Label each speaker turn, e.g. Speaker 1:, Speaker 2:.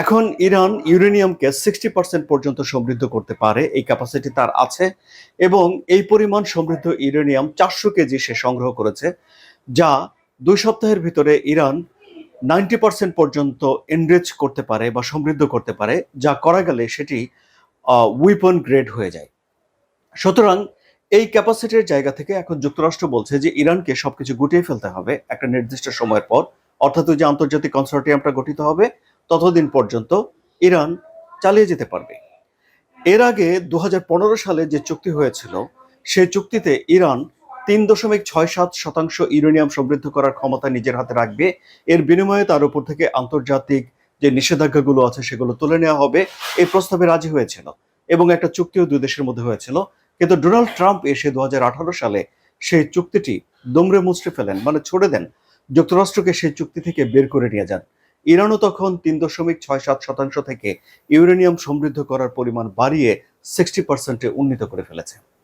Speaker 1: এখন ইরান ইউরেনিয়ামকে 60% পর্যন্ত সমৃদ্ধ করতে পারে, এই ক্যাপাসিটি তার আছে। এবং এই পরিমাণ সমৃদ্ধ ইউরেনিয়াম 400 কেজি সে সংগ্রহ করেছে, যা 2 সপ্তাহের ভিতরে ইরান 90% পর্যন্ত এনরিচ করতে পারে বা সমৃদ্ধ করতে পারে, যা করা গেলে সেটি উইপন গ্রেড হয়ে যায়। সুতরাং এই ক্যাপাসিটির জায়গা থেকে এখন যুক্তরাষ্ট্র বলছে যে ইরানকে সবকিছু গুটিয়ে ফেলতে হবে একটা নির্দিষ্ট সময়ের পর, অর্থাৎ ওই যে আন্তর্জাতিক কনসর্টিয়ামটা গঠিত হবে ততদিন পর্যন্ত ইরান চালিয়ে যেতে পারবে। এর আগে 2015 সালে যে চুক্তি হয়েছিল, সেই চুক্তিতে ইরান 3.67% ইউরেনিয়াম সমৃদ্ধ করার ক্ষমতা নিজের হাতে রাখবে। এর বিনিময়ে তার উপর থেকে আন্তর্জাতিক যে নিষেধাজ্ঞাগুলো আছে সেগুলো তুলে নেওয়া হবে, এই প্রস্তাবে রাজি হয়েছিল এবং একটা চুক্তিও দুই দেশের মধ্যে হয়েছিল। কিন্তু ডোনাল্ড ট্রাম্প এসে 2018 সালে সেই চুক্তিটি দুমড়ে মুচড়ে ফেলেন, মানে ছুড়ে দেন, যুক্তরাষ্ট্রকে সেই চুক্তি থেকে বের করে নিয়ে যান। ইরানও তখন 3.67% থেকে ইউরেনিয়াম সমৃদ্ধ করার পরিমাণ বাড়িয়ে 60%-এ উন্নীত করে ফেলেছে।